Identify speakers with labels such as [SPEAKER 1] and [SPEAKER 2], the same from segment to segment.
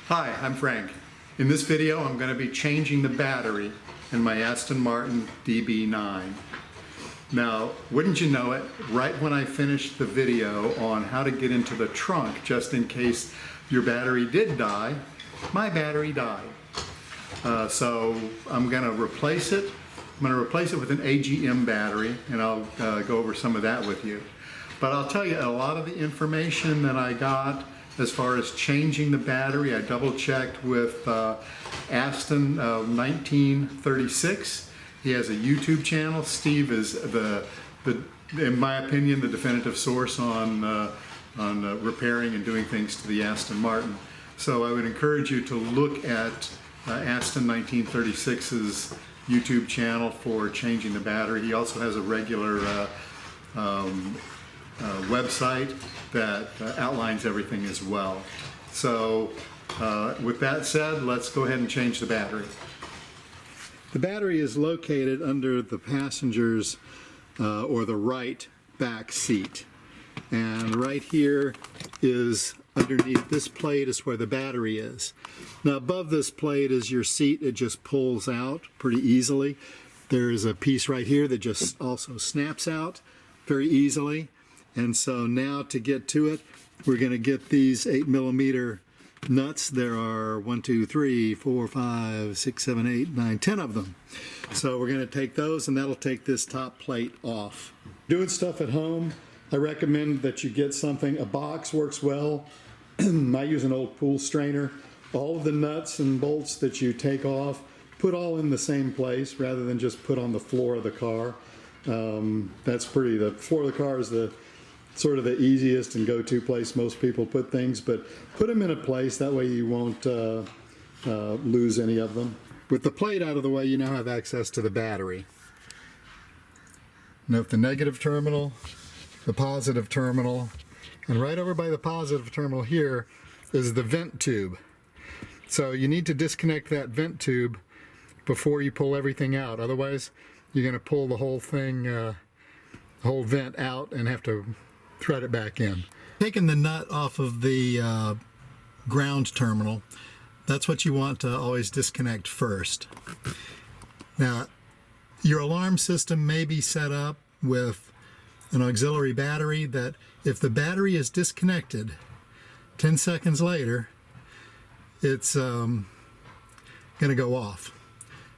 [SPEAKER 1] Hi, I'm Frank. In this video I'm going to be changing the battery in my Aston Martin DB9. Now, wouldn't you know it, right when I finished the video on how to get into the trunk just in case your battery did die, my battery died. So I'm going to replace it. I'm going to replace it with an AGM battery, and I'll go over some of that with you. But I'll tell you, a lot of the information that I got as far as changing the battery, I double checked with Aston 1936. He has a YouTube channel. Steve is in my opinion, the definitive source on repairing and doing things to the Aston Martin. So I would encourage you to look at Aston 1936's YouTube channel for changing the battery. He also has a regular website that outlines everything as well. So with that said, let's go ahead and change the battery. The battery is located under the passenger's or the right back seat. And right here is underneath this plate is where the battery is. Now above this plate is your seat. It just pulls out pretty easily. There's a piece right here that just also snaps out very easily. And so now to get to it, we're going to get these 8mm nuts. There are 1, 2, 3, 4, 5, 6, 7, 8, 9, 10 of them. So we're going to take those, and that'll take this top plate off. Doing stuff at home, I recommend that you get something. A box works well. I use an old pool strainer. All of the nuts and bolts that you take off, put all in the same place rather than just put on the floor of the car. The floor of the car is the sort of the easiest and go-to place most people put things, but put them in a place, that way you won't lose any of them. With the plate out of the way, you now have access to the battery. Note the negative terminal, the positive terminal, and right over by the positive terminal here is the vent tube. So you need to disconnect that vent tube before you pull everything out, otherwise you're going to pull the whole thing, the whole vent out and have to thread it back in. Taking the nut off of the ground terminal, that's what you want to always disconnect first. Now, your alarm system may be set up with an auxiliary battery that if the battery is disconnected 10 seconds later, it's going to go off.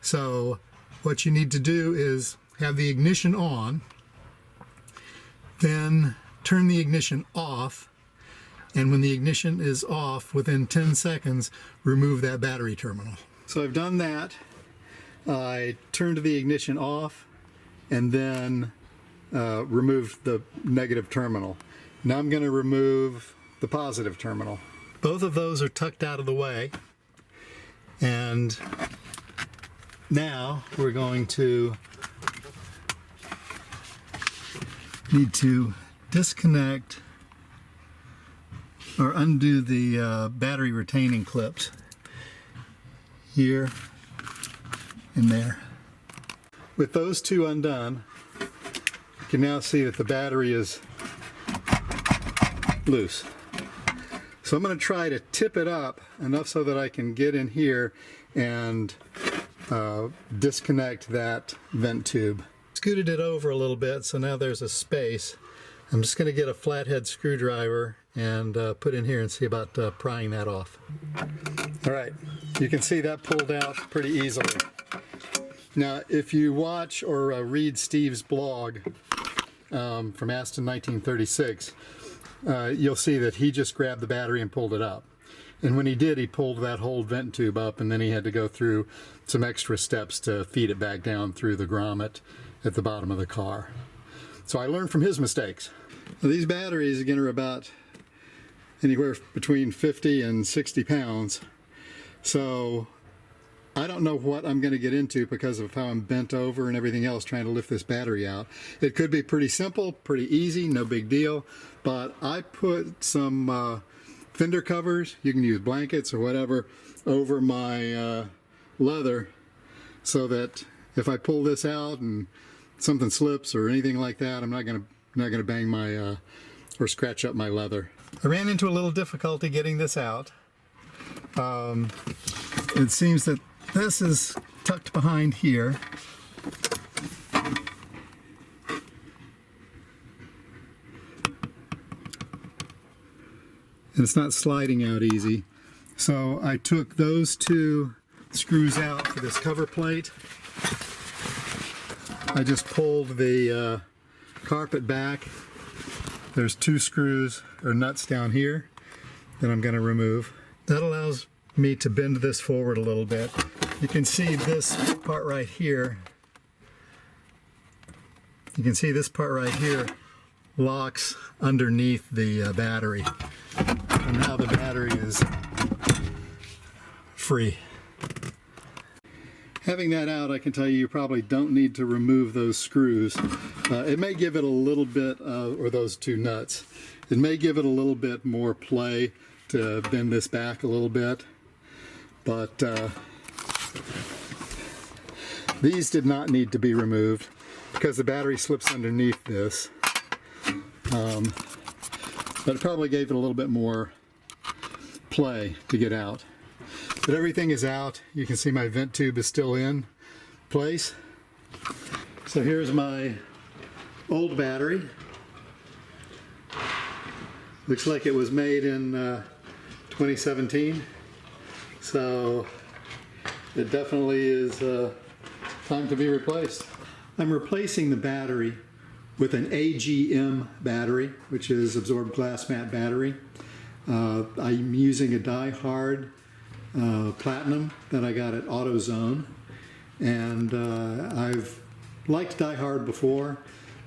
[SPEAKER 1] So what you need to do is have the ignition on, then turn the ignition off, and when the ignition is off, within 10 seconds, remove that battery terminal. So I've done that. I turned the ignition off and then removed the negative terminal. Now I'm going to remove the positive terminal. Both of those are tucked out of the way, and now we're going to need to disconnect or undo the battery retaining clips here and there. With those two undone, you can now see that the battery is loose. So I'm going to try to tip it up enough so that I can get in here and disconnect that vent tube. Scooted it over a little bit, so now there's a space. I'm just going to get a flathead screwdriver and put in here and see about prying that off. All right, you can see that pulled out pretty easily. Now, if you watch or read Steve's blog from Aston 1936, you'll see that he just grabbed the battery and pulled it up. And when he did, he pulled that whole vent tube up, and then he had to go through some extra steps to feed it back down through the grommet at the bottom of the car. So I learned from his mistakes. Now, these batteries, again, are about anywhere between 50 and 60 pounds. So I don't know what I'm going to get into because of how I'm bent over and everything else trying to lift this battery out. It could be pretty simple, pretty easy, no big deal. But I put some fender covers, you can use blankets or whatever, over my leather so that if I pull this out and something slips or anything like that, I'm not gonna bang my or scratch up my leather. I ran into a little difficulty getting this out. It seems that this is tucked behind here. And it's not sliding out easy. So I took those two screws out for this cover plate. I just pulled the carpet back. There's two screws or nuts down here that I'm going to remove. That allows me to bend this forward a little bit. You can see this part right here. You can see this part right here locks underneath the battery. And now the battery is free. Having that out, I can tell you probably don't need to remove those screws. It may give it a little bit, or those two nuts, it may give it a little bit more play to bend this back a little bit, but these did not need to be removed because the battery slips underneath this. But it probably gave it a little bit more play to get out. But everything is out. You can see my vent tube is still in place. So here's my old battery. Looks like it was made in 2017. So it definitely is time to be replaced. I'm replacing the battery with an AGM battery, which is absorbed glass mat battery. I'm using a Die-Hard Platinum that I got at AutoZone, and I've liked Die-Hard before.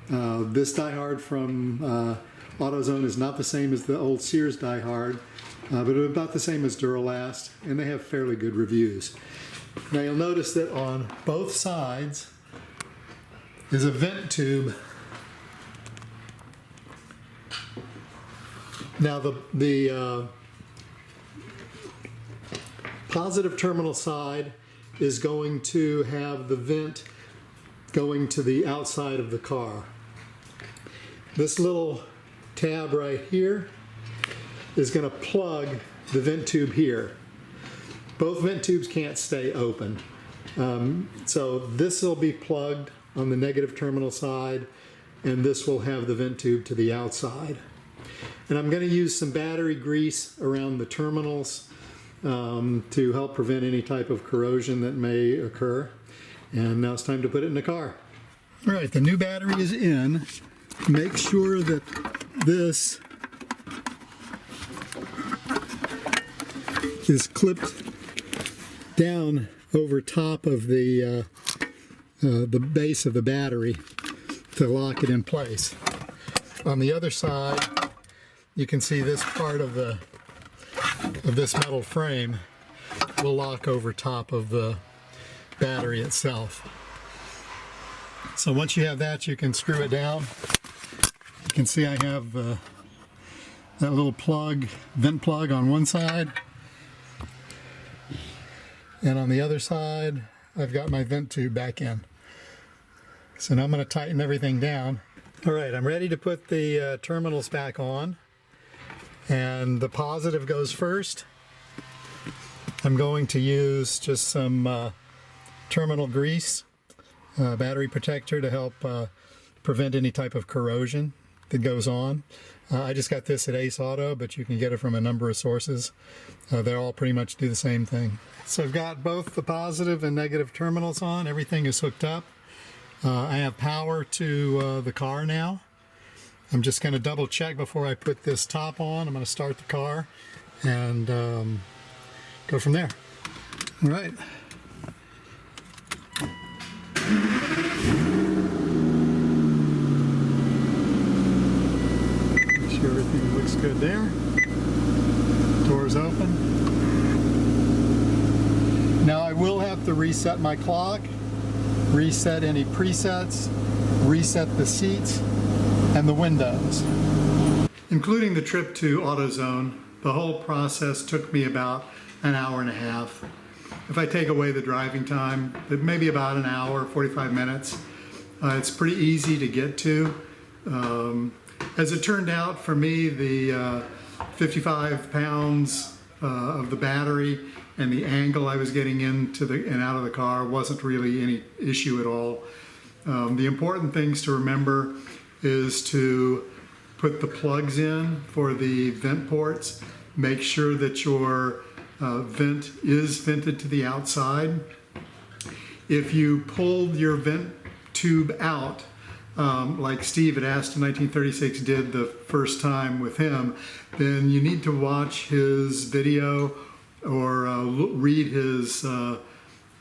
[SPEAKER 1] This Die-Hard from AutoZone is not the same as the old Sears Die-Hard, but it's about the same as Duralast, and they have fairly good reviews. Now you'll notice that on both sides is a vent tube. Now the positive terminal side is going to have the vent going to the outside of the car. This little tab right here is going to plug the vent tube here. Both vent tubes can't stay open. So this will be plugged on the negative terminal side, and this will have the vent tube to the outside. And I'm going to use some battery grease around the terminals to help prevent any type of corrosion that may occur. And now it's time to put it in the car. All right, the new battery is in. Make sure that this is clipped down over top of the base of the battery to lock it in place. On the other side, you can see this part of this metal frame will lock over top of the battery itself. So once you have that, you can screw it down. You can see I have that little plug, vent plug on one side, and on the other side I've got my vent tube back in. So now I'm going to tighten everything down. All right, I'm ready to put the terminals back on, and the positive goes first. I'm going to use just some terminal grease, battery protector, to help prevent any type of corrosion that goes on. I just got this at Ace Auto, but you can get it from a number of sources. They all pretty much do the same thing. So I've got both the positive and negative terminals on. Everything is hooked up. I have power to the car now. I'm just going to double check before I put this top on. I'm going to start the car and go from there. All right. Make sure everything looks good there. Doors open. Now I will have to reset my clock, reset any presets, reset the seats and the windows. Including the trip to AutoZone, the whole process took me about an hour and a half. If I take away the driving time, maybe about an hour, 45 minutes. It's pretty easy to get to. As it turned out, for me, the 55 pounds of the battery, and the angle I was getting into and out of the car wasn't really any issue at all. The important things to remember is to put the plugs in for the vent ports. Make sure that your vent is vented to the outside. If you pulled your vent tube out, like Steve at Aston 1936 did the first time with him, then you need to watch his video or read his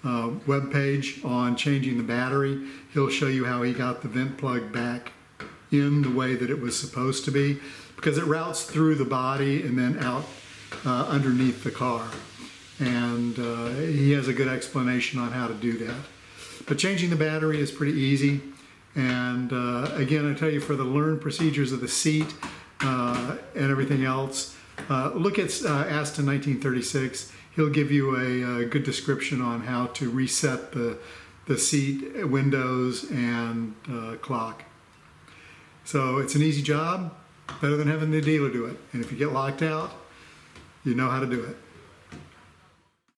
[SPEAKER 1] webpage on changing the battery. He'll show you how he got the vent plug back in the way that it was supposed to be, because it routes through the body and then out underneath the car. And he has a good explanation on how to do that. But changing the battery is pretty easy. And again, I tell you, for the learned procedures of the seat and everything else, look at Aston 1936. He'll give you a good description on how to reset the seat, windows, and clock. So it's an easy job, better than having the dealer do it. And if you get locked out, you know how to do it.